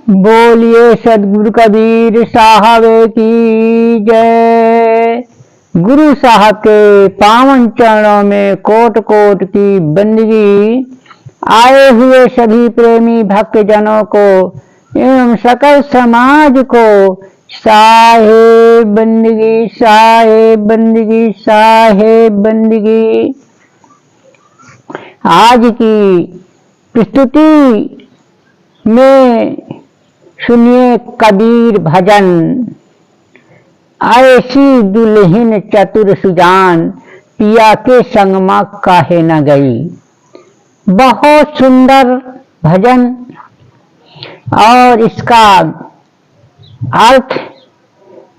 बोलिए सदगुरु कबीर साहब की जय। गुरु साहब के पावन चरणों में कोट कोट की बंदगी। आए हुए सभी प्रेमी भक्तजनों को एवं सकल समाज को साहेब बंदगी, साहेब बंदगी, साहेब बंदगी। आज की प्रस्तुति में सुनिए कबीर भजन। ऐसी दुल्हन चतुर सुजान, पिया के संग मां काहे न गई। बहुत सुंदर भजन और इसका अर्थ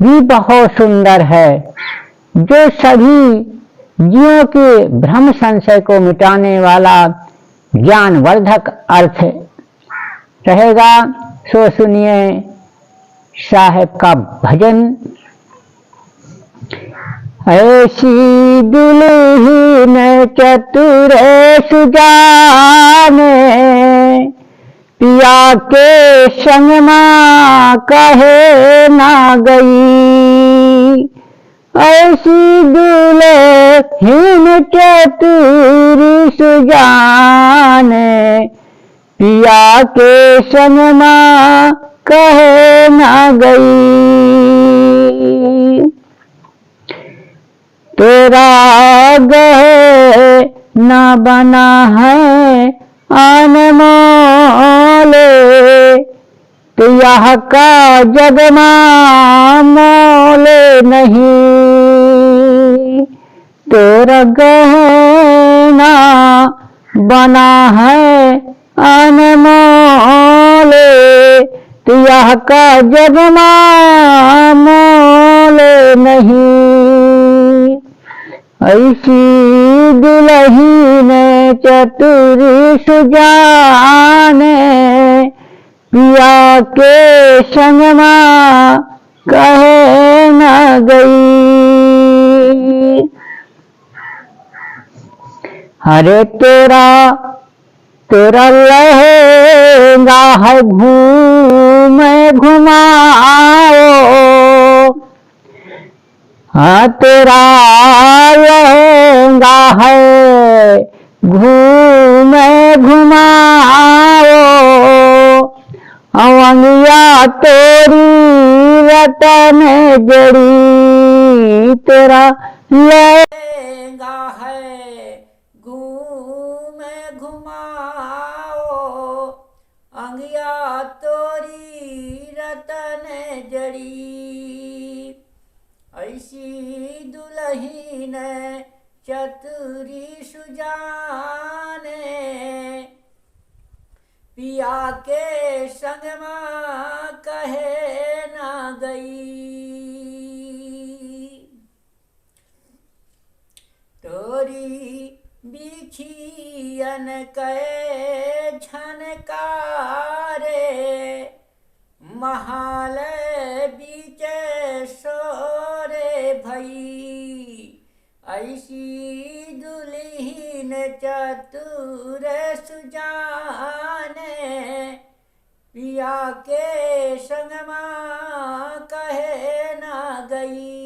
भी बहुत सुंदर है, जो सभी जीवों के भ्रम संशय को मिटाने वाला ज्ञानवर्धक अर्थ रहेगा। सो सुनिए साहेब का भजन। ऐसी दुल्हन चतुर सुजान, पिया के संग मां कहे ना गई। ऐसी दुल्हन चतुर सुजान, पिया के संग मां कहे ना गई। तेरा गहना बना है अनमोल, तो यह का जगमा मोल नहीं। तेरा गहना बना है अनमोल, तो यह का जगमा मोल नहीं। ऐसी दुल्हन चतुर सुजान, पिया के संग मां कहे न गई। अरे तेरा लहंगा है घूमे घुमाओ। हाँ, तेरा लहंगा है घूमे घुमाओ। अवंगिया तेरी रतन जड़ी। तेरा लहंगा है घूमे घुमाओ। अंगिया तोरी रतन जड़ी। ऐसी दुल्हन चतुरी सुजान, पिया के संग मां कहे ना गई। तोरी बिछियन के झनकारे, महाल बीच सोरे भई। ऐसी दुल्हन चतुर सुजान, पिया के संग मां कहे ना गई।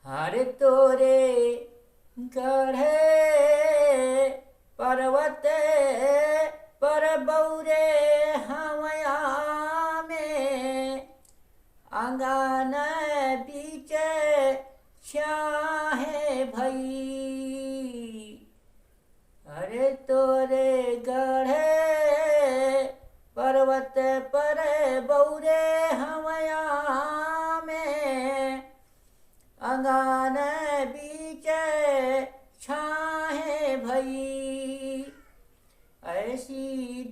हर तोरे गढ़े पर्वत पर बौरे हवया में, आंगन बीच छाहे भई। अरे तोरे गढ़े पर्वत पर बौरे हवया में, आंगन बीच छाहे भई। ऐसी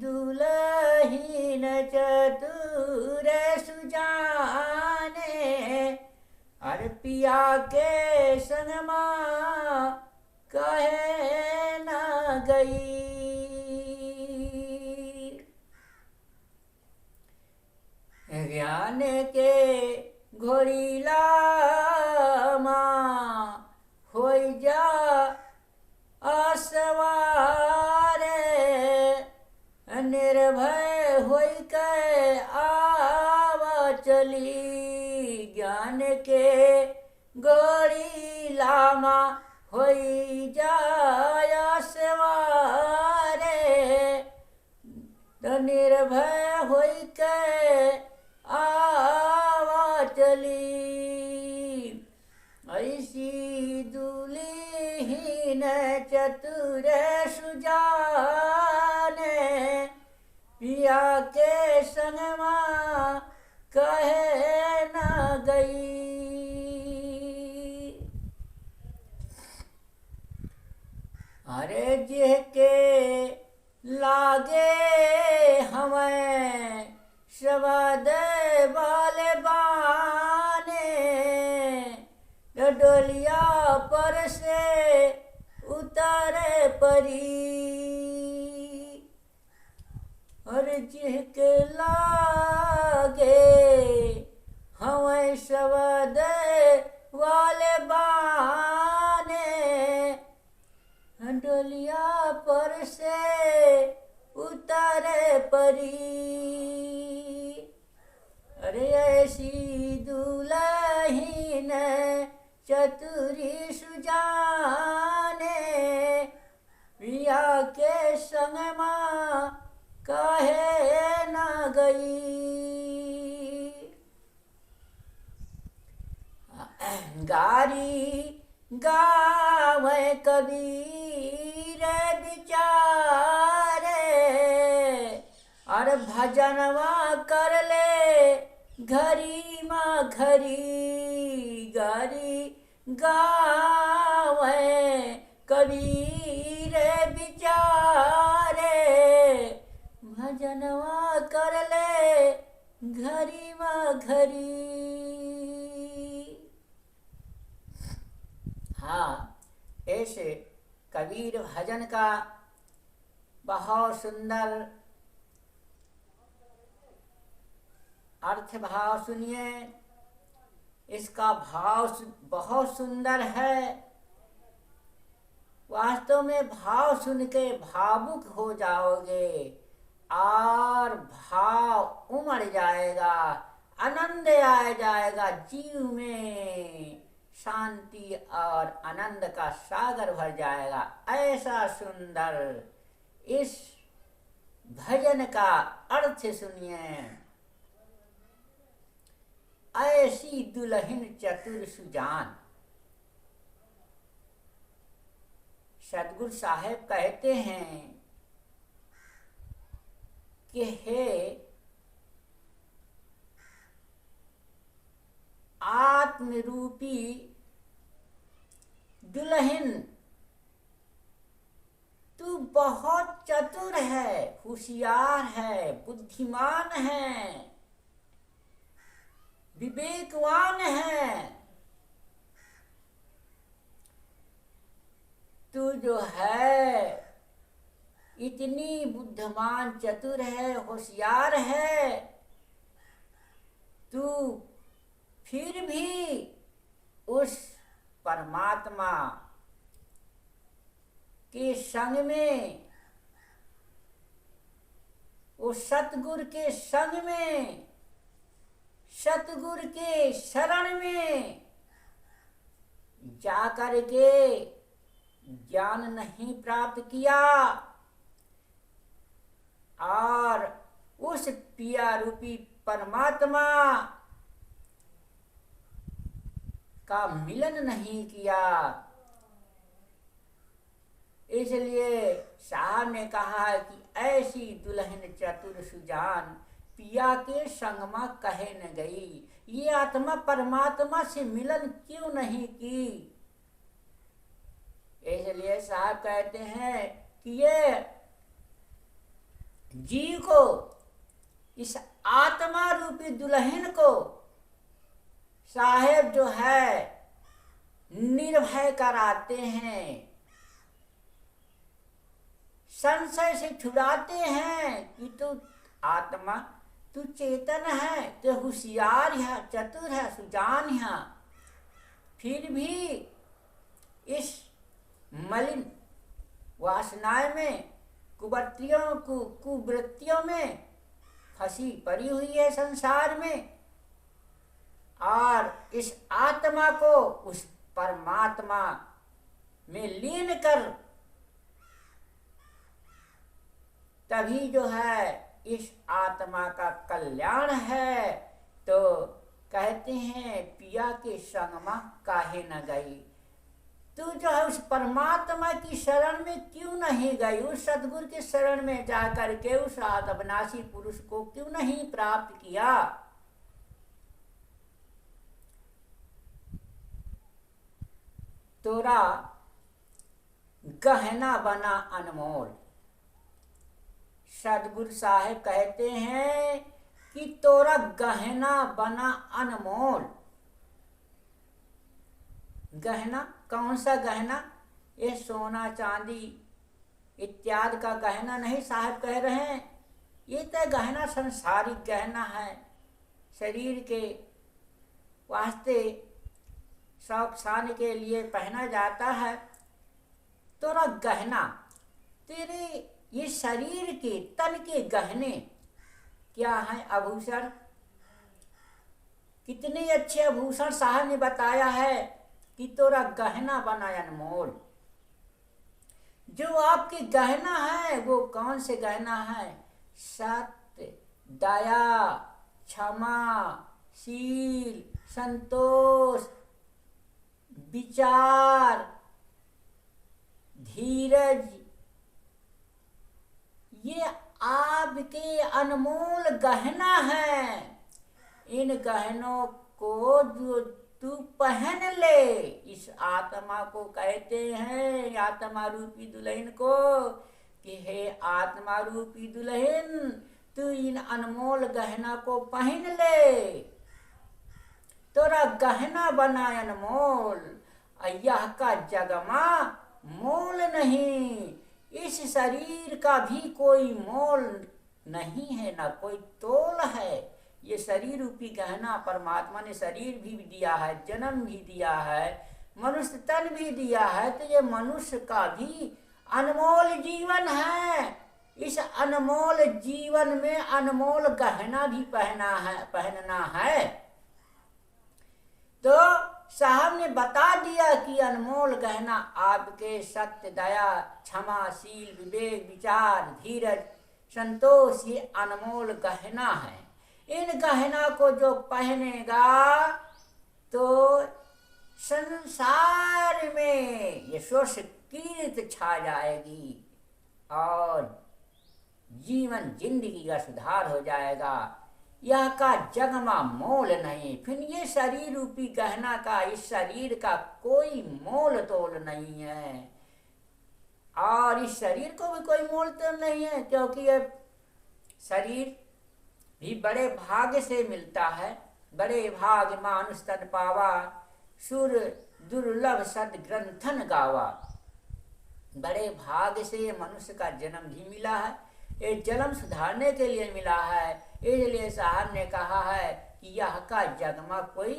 दुल्हन चतुर सुजान, अरे पिया के संग मां कहे न गई। ज्ञान के घोड़ीला मां होई जा असवार, मन के गोड़ी लामा होई जाय सवारे, तो निर्भय होई के आवा चली। ऐसी दुल्हीन चतुर सुजाने, पिया के संगमा कहे न गई। अरे जिहके लागे हमें शबद वाले बाने, डोलिया पर से उतारे परी। और जिहके लागे हमें शबद वाले बाने, डोलिया पर से उतारे परी। अरे ऐसी दुल्हीन चतुरी सुजाने, पिया के संगमा काहे न गई। गारी गावे कबीर बिचारे, और भजनवा कर ले घरी माँ घरी। गारी गावे कबीर बिचारे, भजनवा कर ले घरी माँ घरी। हाँ, ऐसे कबीर भजन का बहुत सुंदर अर्थ भाव सुनिए। इसका भाव बहुत सुंदर है। वास्तव में भाव सुन के भावुक हो जाओगे और भाव उमड़ जाएगा, आनंद आ जाएगा, जीव में शांति और आनंद का सागर भर जाएगा। ऐसा सुंदर इस भजन का अर्थ सुनिए। ऐसी दुल्हन चतुर सुजान। सदगुरु साहेब कहते हैं कि हे आत्मरूपी दुल्हन, तू बहुत चतुर है, होशियार है, बुद्धिमान है, विवेकवान है। तू जो है इतनी बुद्धिमान, चतुर है, होशियार है, तू फिर भी उस परमात्मा के संग में, उस सतगुरु के संग में, सतगुरु के शरण में जाकर के ज्ञान नहीं प्राप्त किया और उस पिया रूपी परमात्मा का मिलन नहीं किया। इसलिए साहब ने कहा कि ऐसी दुल्हन चतुर सुजान, पिया के संगमा कहे न गई। ये आत्मा परमात्मा से मिलन क्यों नहीं की? इसलिए साहब कहते हैं कि ये जीव को, इस आत्मा रूपी दुल्हन को साहेब जो है निर्भय कराते हैं, संशय से छुड़ाते हैं कि तू आत्मा, तू चेतन है, तू होशियार है, चतुर है, सुजान है, फिर भी इस मलिन वासनाएं में, कुवृत्तियों में फंसी पड़ी हुई है संसार में। और इस आत्मा को उस परमात्मा में लीन कर तभी जो है इस आत्मा का कल्याण है। तो कहते हैं पिया के संग में काहे न गई, तू जो है उस परमात्मा की शरण में क्यों नहीं गई, उस सदगुरु के शरण में जाकर के उस अविनाशी पुरुष को क्यों नहीं प्राप्त किया। तोरा गहना बना अनमोल। सदगुरु साहेब कहते हैं कि तोरा गहना बना अनमोल। गहना कौन सा गहना, ये सोना चांदी इत्यादि का गहना नहीं साहब कह रहे हैं। ये तो गहना संसारिक गहना है, शरीर के वास्ते शौक शान के लिए पहना जाता है। तोरा गहना तेरे ये शरीर के तन के गहने क्या है, आभूषण। कितने अच्छे आभूषण साहब ने बताया है कि तोरा गहना बना अनमोल। जो आपके गहना है वो कौन से गहना है, सत्य, दया, क्षमा, शील, संतोष, विचार, धीरज, ये आपके अनमोल गहना है। इन गहनों को जो तू पहन ले, इस आत्मा को कहते हैं, आत्मा रूपी दुल्हन को, कि हे आत्मा रूपी दुल्हन तू इन अनमोल गहना को पहन ले। तोरा गहना बना अनमोल, यह का जगमा मोल नहीं। इस शरीर का भी कोई मोल नहीं है, ना कोई तोल है। ये शरीर रूपी गहना परमात्मा ने शरीर भी दिया है, जन्म भी दिया है, मनुष्य तन भी दिया है, तो ये मनुष्य का भी अनमोल जीवन है। इस अनमोल जीवन में अनमोल गहना भी पहनना है। तो साहब ने बता दिया कि अनमोल गहना आपके सत्य, दया, क्षमा, शील, विवेक, विचार, धीरज, संतोष, ये अनमोल गहना है। इन गहना को जो पहनेगा तो संसार में यशोश कीर्ति छा जाएगी और जीवन जिंदगी का सुधार हो जाएगा। यह का जगमा मोल नहीं। फिर ये शरीर रूपी गहना का, इस शरीर का कोई मोल तोल नहीं है, और इस शरीर को भी कोई मोल तोल नहीं है, क्योंकि ये शरीर भी बड़े भाग्य से मिलता है। बड़े भाग्य मानुष तन पावा, सुर दुर्लभ सद ग्रंथन गावा। बड़े भाग्य से मनुष्य का जन्म भी मिला है, ये जन्म सुधारने के लिए मिला है। इसलिए साहब ने कहा है कि यह का जगमा कोई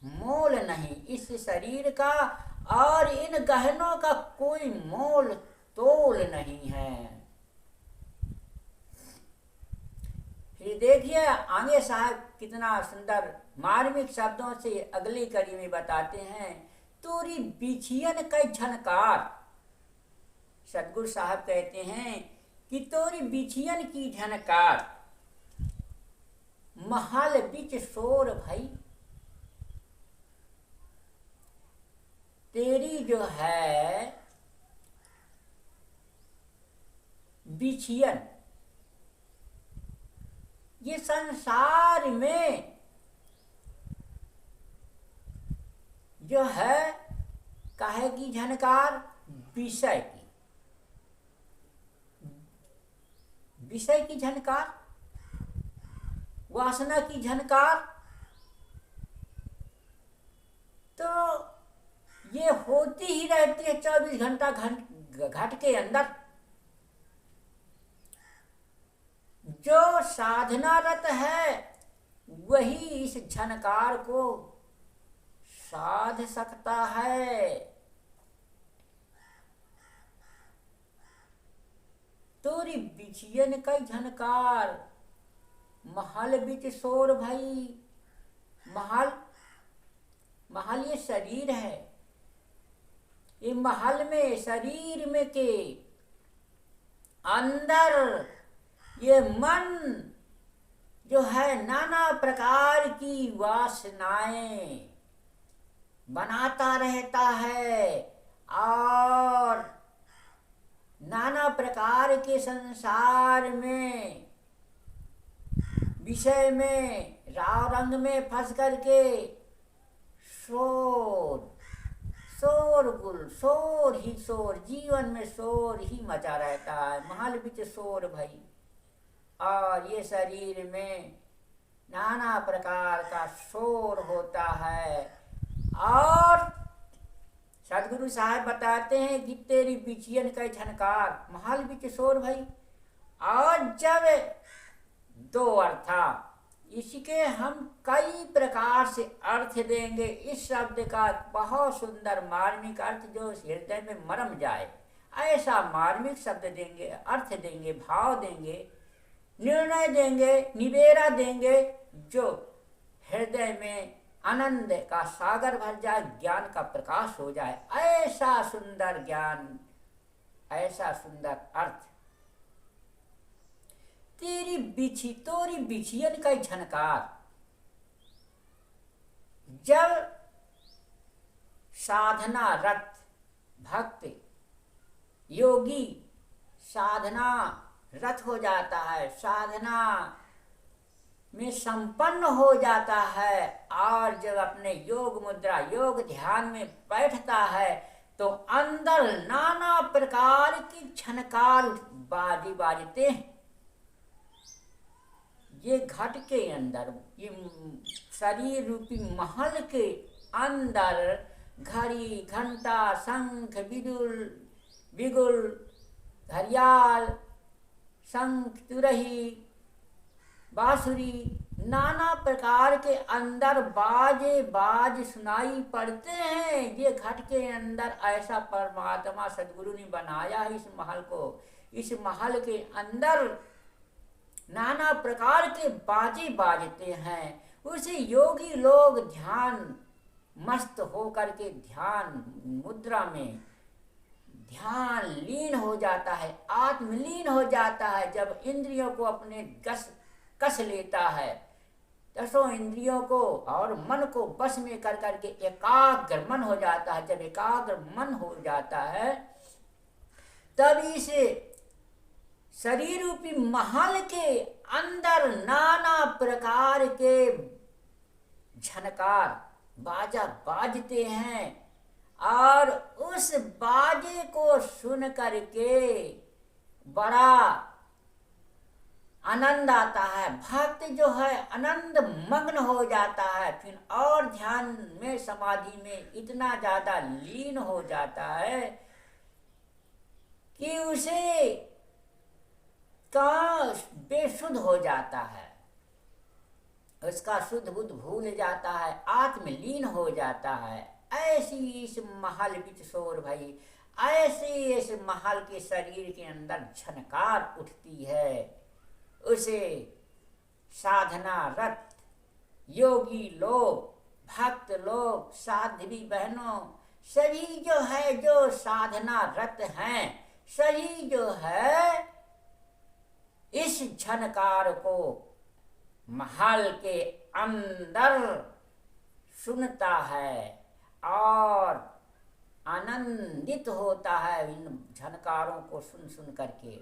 मोल नहीं, इस शरीर का और इन गहनों का कोई मोल तोल नहीं है। फिर देखिए आगे साहब कितना सुंदर मार्मिक शब्दों से अगली कड़ी में बताते हैं। तोरी बिछियन का झनकार। सदगुरु साहब कहते हैं कि तोरी बिछियन की झनकार, महल बिच शोर भई। तेरी जो है बिछियन, ये संसार में जो है काहे की झनकार, विषय की, विषय की झनकार, वासना की झनकार। तो ये होती ही रहती है 24 घंटा घट के अंदर। जो साधनारत है वही इस झनकार को साध सकता है। तोरी बिछियन का झनकार, महल बिच शोर भई। महल महल ये शरीर है। ये महल में शरीर में के अंदर ये मन जो है नाना प्रकार की वासनाएं बनाता रहता है और नाना प्रकार के संसार में विषय में राव रंग में फंस करके शोर शोरगुल शोर ही शोर, जीवन में शोर ही मचा रहता है। महल बिच शोर भई, और ये शरीर में नाना प्रकार का शोर होता है। और सदगुरु साहब बताते हैं कि तेरी बिचियन का झनकार, महल बिच शोर भई। और जब दो अर्था, इसके हम कई प्रकार से अर्थ देंगे। इस शब्द का बहुत सुंदर मार्मिक अर्थ जो हृदय में मरम जाए, ऐसा मार्मिक शब्द देंगे, अर्थ देंगे, भाव देंगे, निर्णय देंगे, निवेरा देंगे, जो हृदय में आनंद का सागर भर जाए, ज्ञान का प्रकाश हो जाए। ऐसा सुंदर ज्ञान, ऐसा सुंदर अर्थ। तेरी बिछियन का झनकार, जब साधना रत भक्त योगी साधना रत हो जाता है, साधना में संपन्न हो जाता है, और जब अपने योग मुद्रा योग ध्यान में बैठता है तो अंदर नाना प्रकार की झनकार बाजते हैं। ये घट के अंदर, ये शरीर रूपी महल के अंदर घड़ी घंटा शंख बिगुल घड़ियाल शंख तुरही बांसुरी नाना प्रकार के अंदर बाज सुनाई पड़ते हैं। ये घट के अंदर ऐसा परमात्मा सदगुरु ने बनाया है इस महल को। इस महल के अंदर नाना प्रकार के बाजे बाजते हैं। उसे योगी लोग ध्यान मस्त होकर के ध्यान मुद्रा में ध्यान लीन हो जाता है, आत्मलीन हो जाता है। जब इंद्रियों को अपने कस लेता है, दसों इंद्रियों को और मन को बस में कर करके एकाग्र मन हो जाता है। जब एकाग्र मन हो जाता है तभी से शरीर रूपी महल के अंदर नाना प्रकार के झनकार बाजा बाजते हैं, और उस बाजे को सुन करके बड़ा आनंद आता है। भक्त जो है आनंद मग्न हो जाता है, फिर और ध्यान में समाधि में इतना ज्यादा लीन हो जाता है कि उसे का बेसुध हो जाता है, उसका शुद्ध बुद्ध भूल जाता है, आत्मलीन हो जाता है। ऐसी इस महल बिच शोर भई, ऐसी इस महल के शरीर के अंदर झनकार उठती है। उसे साधना रत योगी लोग, भक्त लोग, साध्वी बहनों सभी जो है, जो साधना रत हैं, सही जो है इस झनकार को महल के अंदर सुनता है और आनंदित होता है इन झनकारों को सुन सुन करके।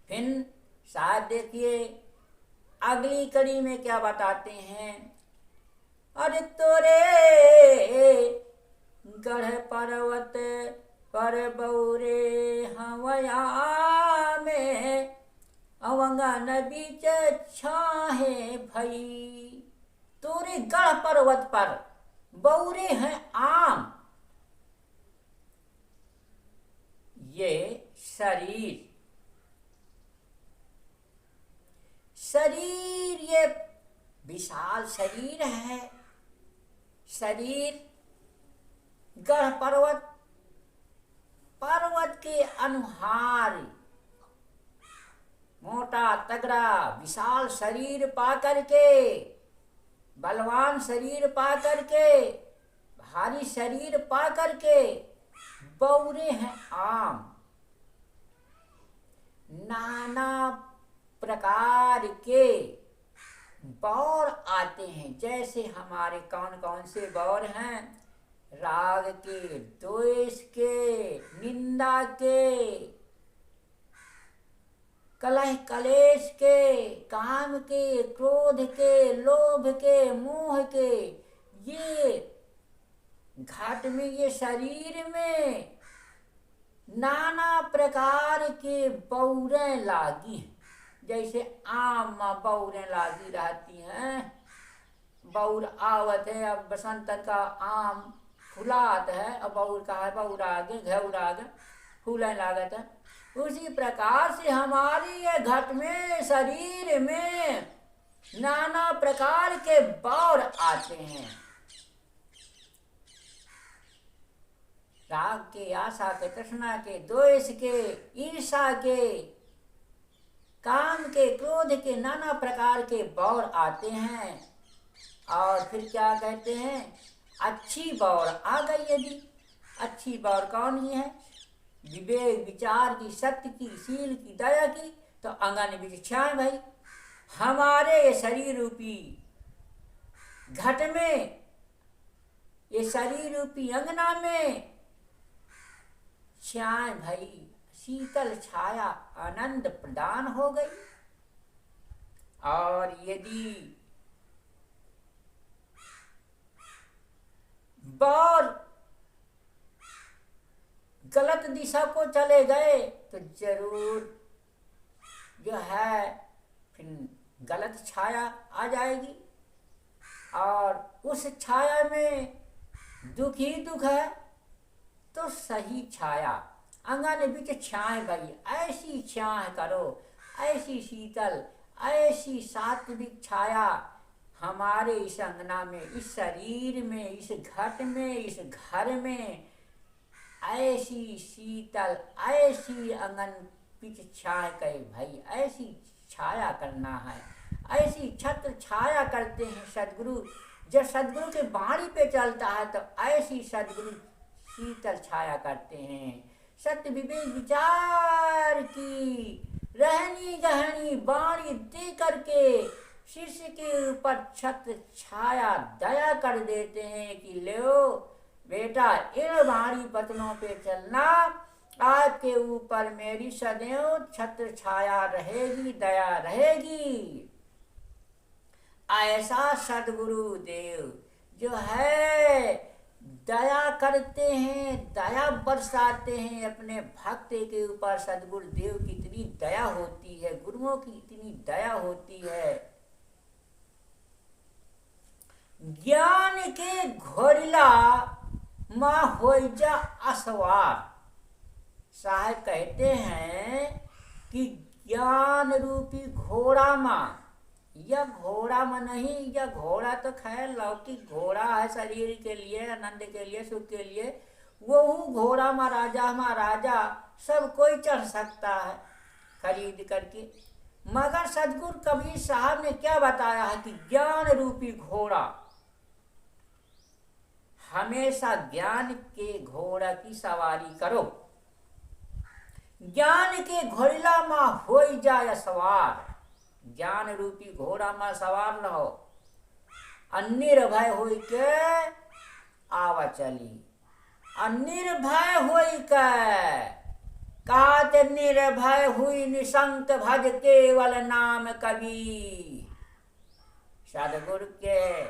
फिर शायद देखिए अगली कड़ी में क्या बताते हैं। अरे तोरे गढ़ पर्वत पर बौरे हवया में अवंगन बीच छाहे भई। तोरे गढ़ पर्वत पर बौरे हैं आम। ये शरीर ये विशाल शरीर है। शरीर गढ़ पर्वत के अनुहार मोटा तगड़ा विशाल शरीर पा करके बलवान शरीर पा करके, भारी शरीर पा करके बौरे हैं आम। नाना प्रकार के बौर आते हैं। जैसे हमारे कौन कौन से बौर हैं? राग के, द्वेष के, निंदा के, कलह कलेश के, काम के, क्रोध के, लोभ के, मोह के, ये घाट में, ये शरीर में नाना प्रकार के बौरें लागी हैं। जैसे आम में बौरें लागी रहती हैं। बौर आवत है, अब बसंत का आम फुलात है, अब बौर का है, बौर आगे घेउर आगे फूलें लागत है। उसी प्रकार से हमारी ये घट में, शरीर में नाना प्रकार के बौर आते हैं। राग के, आशा के, तृष्णा के, द्वेष के, ईर्षा के, काम के, क्रोध के, नाना प्रकार के बौर आते हैं। और फिर क्या कहते हैं? अच्छी बौर आ गई। यदि अच्छी बौर कौन ही है? विवेक, विचार की, सत्य की, शील की, दया की, तो अंगन बीच छाए भाई। हमारे ये शरीर रूपी घट में, ये शरीर रूपी अंगना में छाए भाई, शीतल छाया आनंद प्रदान हो गई। और यदि बौर गलत दिशा को चले गए तो जरूर जो है फिर गलत छाया आ जाएगी। और उस छाया में दुख ही दुख है, तो सही छाया अंगन बीच छाए भाई। ऐसी छाया करो, ऐसी शीतल, ऐसी सात्विक छाया हमारे इस अंगना में, इस शरीर में, इस घट में, इस घर में ऐसी शीतल, ऐसी अंगन बीच छाया करे भाई। ऐसी छाया करना है, ऐसी छत्र छाया करते हैं सदगुरु। जब सदगुरु के बाणी पे चलता है तो ऐसी सदगुरु शीतल छाया करते हैं। सत्य विवेक विचार की रहनी गहनी बाणी दे करके शिष्य के ऊपर छत्र छाया दया कर देते हैं कि लो बेटा, इन बाणी पतनों पे चलना, आपके ऊपर मेरी सदैव छत्र छाया रहेगी, दया रहेगी। ऐसा सदगुरु देव जो है दया करते हैं, दया बरसाते हैं अपने भक्त के ऊपर। सदगुरु देव की इतनी दया होती है, गुरुओं की इतनी दया होती है। ज्ञान के घोरिला माँ हो जा असवार। साहब कहते हैं कि ज्ञान रूपी घोड़ा माँ, यह घोड़ा में नहीं, यह घोड़ा तो खैर लौकिक घोड़ा है, शरीर के लिए, आनंद के लिए, सुख के लिए। वो घोड़ा महाराजा सब कोई चढ़ सकता है खरीद करके। मगर सदगुरु कबीर साहब ने क्या बताया है कि ज्ञान रूपी घोड़ा, हमेशा ज्ञान के घोड़ा की सवारी करो। ज्ञान के घोड़िला माँ हो जाए सवार। ज्ञान रूपी घोड़ा में सवार रहो, अनिर्भय होई के आवा चली। अनिर्भय होई के कात निर्भय हुई निशंक भज केवल नाम कबीर। सदगुरु के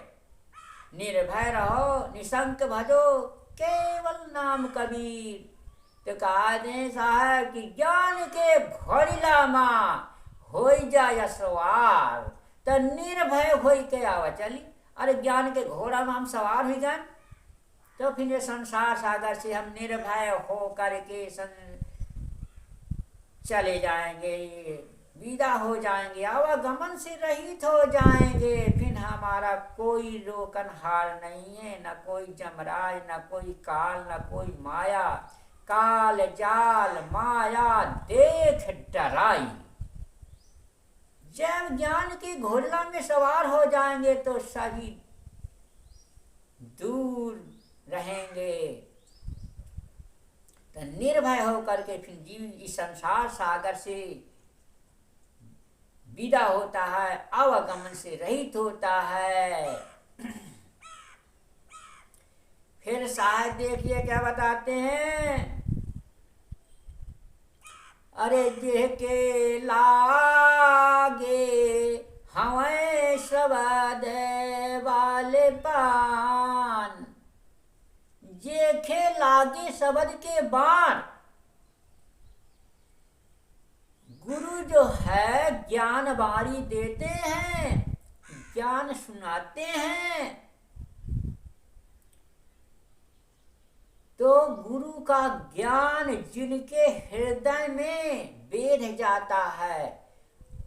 निर्भय रहो, निशंक भजो केवल नाम कबीर। तो कहा दे साहब कि ज्ञान के घोड़िला माँ हो जाए सवार, तो निर्भय हो के आवा चली। अरे ज्ञान के घोड़ा में हम सवार हो गए तो फिर संसार सागर से हम निर्भय हो करके चले जाएंगे, विदा हो जाएंगे, आवागमन से रहित हो जाएंगे। फिर हमारा कोई रोकन हार नहीं है, न कोई जमराज, न कोई काल, न कोई माया। काल जाल माया देख डराई, जब ज्ञान की घोड़ला में सवार हो जाएंगे तो सभी दूर रहेंगे। तो निर्भय होकर के फिर जीव इस संसार सागर से विदा होता है, अवगमन से रहित होता है। फिर शायद देखिए क्या बताते हैं, अरे जे के लागे हमें शबद वाले पान, जे के लागे शब्द के बाण। गुरु जो है ज्ञान बाणी देते हैं, ज्ञान सुनाते हैं, तो गुरु का ज्ञान जिनके हृदय में बैठ जाता है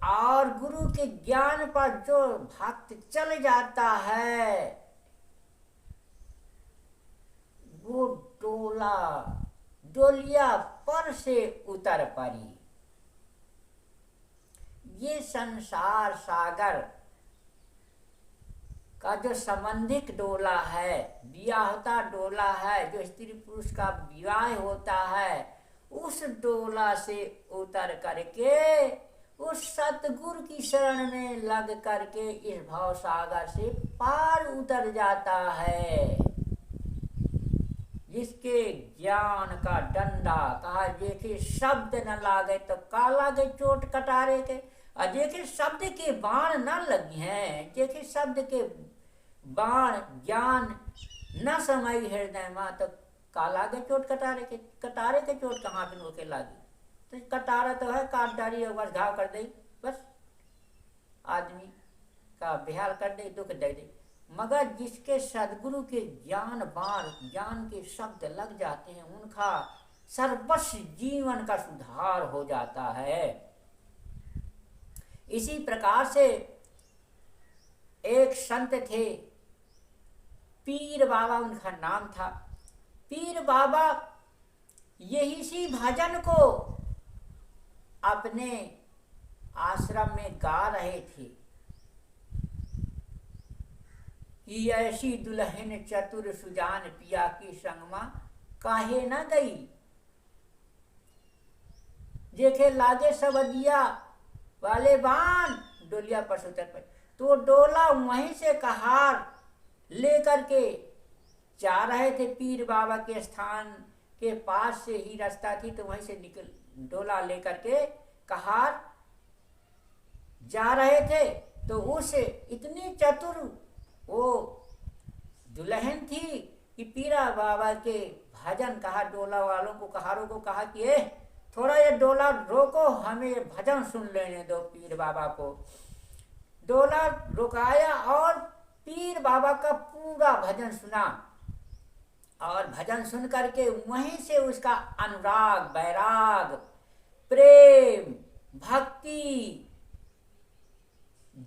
और गुरु के ज्ञान पर जो भक्त चल जाता है, वो डोलिया पर से उतर पड़ी। ये संसार सागर का जो संबंधिक डोला है, विवाहता डोला है, जो स्त्री पुरुष का विवाह होता है, उस डोला से उतर करके उस सतगुरु की शरण में लग करके इस भाव सागर से पार उतर जाता है। जिसके ज्ञान का डंडा कहा, देखे शब्द न लागे तो का लागे चोट कटारे के, और देखे शब्द के बाण न लगी हैं, देखे शब्द के बाण ज्ञान न समाई हृदय में तो का लागे चोट कटारे के चोट कहाँ फिर होके लागी। तो कटारा तो है, काट डाली और बस घाव कर दे, बस आदमी का बेहाल कर दे, दुख दे दे। मगर जिसके सदगुरु के ज्ञान बाण ज्ञान के शब्द लग जाते हैं, उनका सर्वस्व जीवन का सुधार हो जाता है। इसी प्रकार से एक संत थे, पीर बाबा उनका नाम था। पीर बाबा यही सी भजन को अपने आश्रम में गा रहे थे कि ऐसी दुल्हन चतुर सुजान पिया की संगमा काहे न गई, देखे लागे सबदिया वाले बाण डोलिया पर से उतर पड़े। तो डोला वहीं से कहार लेकर के जा रहे थे, पीर बाबा के स्थान के पास से ही रास्ता थी, तो वहीं से निकल डोला लेकर के कहार जा रहे थे। तो उस इतनी चतुर वो दुल्हन थी कि पीरा बाबा के भजन कहा, डोला वालों को कहारों को कहा कि थोड़ा ये डोला रोको, हमें भजन सुन लेने दो। पीर बाबा को डोला रुकाया और पीर बाबा का पूरा भजन सुना, और भजन सुन करके वहीं से उसका अनुराग, वैराग, प्रेम, भक्ति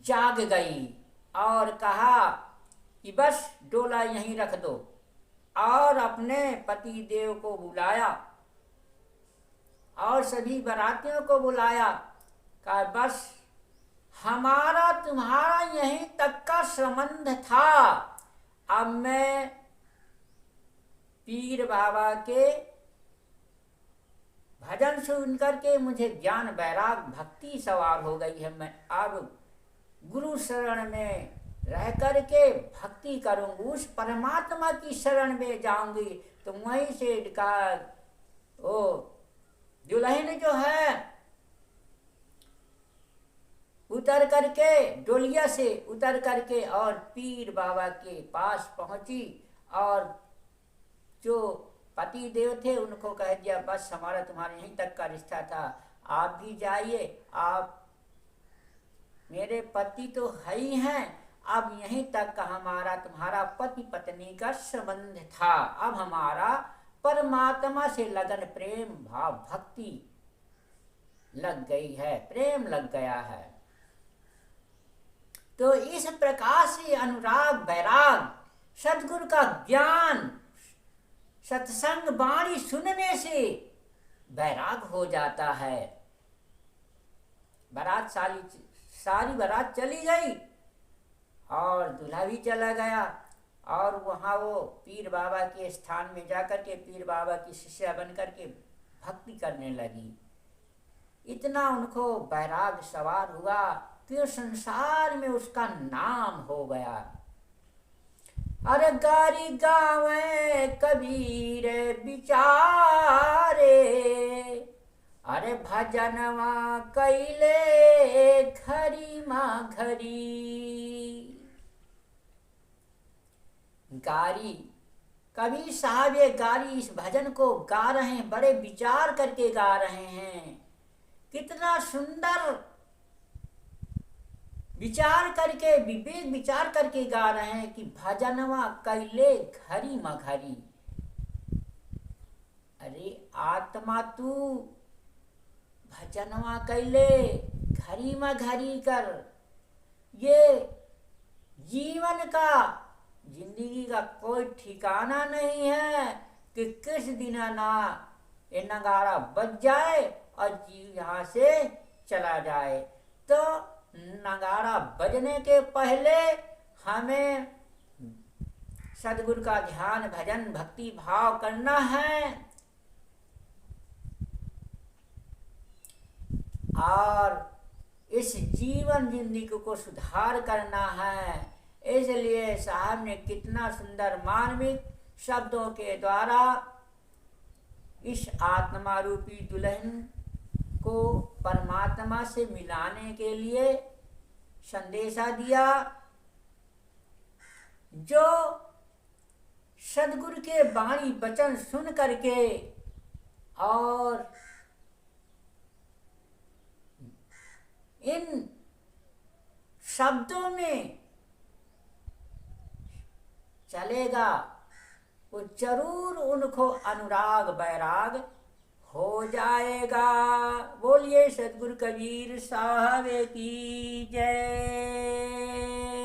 जाग गई और कहा कि बस डोला यहीं रख दो, और अपने पति देव को बुलाया और सभी बारातियों को बुलाया। कहा बस हमारा तुम्हारा यहीं तक का संबंध था, अब मैं पीर बाबा के भजन सुन करके मुझे ज्ञान वैराग भक्ति सवार हो गई है, मैं अब गुरु शरण में रह करके भक्ति करूंगी, उस परमात्मा की शरण में जाऊंगी। तो वहीं से कहा ओ दुल्हन जो है उतर करके डोलिया से उतर करके और पीर बाबा के पास पहुंची, और जो पति देव थे उनको कह दिया बस हमारा तुम्हारे यहीं तक का रिश्ता था, आप भी जाइए, आप मेरे पति तो है ही हैं, अब यहीं तक का हमारा तुम्हारा पति पत्नी का संबंध था, अब हमारा परमात्मा से लगन प्रेम भाव भक्ति लग गई है, प्रेम लग गया है। तो इस प्रकार से अनुराग वैराग सद्गुरु का ज्ञान सत्संग वाणी सुनने से वैराग हो जाता है। बारात सारी बारात चली गई और दूल्हा भी चला गया। और वहाँ वो पीर बाबा के स्थान में जाकर के पीर बाबा की शिष्या बन करके भक्ति करने लगी। इतना उनको वैराग सवार हुआ कि संसार में उसका नाम हो गया। अरे गारी गावे कबीर बिचारे, अरे भजनवा कैले घरी माँ घरी। गारी कबीर साहब ये गारी इस भजन को गा रहे हैं, बड़े विचार करके गा रहे हैं। कितना सुंदर विचार करके, विवेक विचार करके गा रहे हैं कि भजनवा कैले घरी म घरी। अरे आत्मा तू भजनवा कैले घरी म घरी कर। ये जीवन का, जिंदगी का कोई ठिकाना नहीं है कि किस दिन ना ये नगाड़ा बज जाए और जीव यहाँ से चला जाए। तो नगाड़ा बजने के पहले हमें सदगुरु का ध्यान, भजन, भक्ति भाव करना है और इस जीवन जिंदगी को सुधार करना है। इसलिए साहब ने कितना सुंदर मार्मिक शब्दों के द्वारा इस आत्मा रूपी दुल्हन को परमात्मा से मिलाने के लिए संदेशा दिया। जो सदगुरु के वाणी वचन सुन करके और इन शब्दों में चलेगा, वो जरूर उनको अनुराग बैराग हो जाएगा। बोलिए सदगुरु कबीर साहब की जय।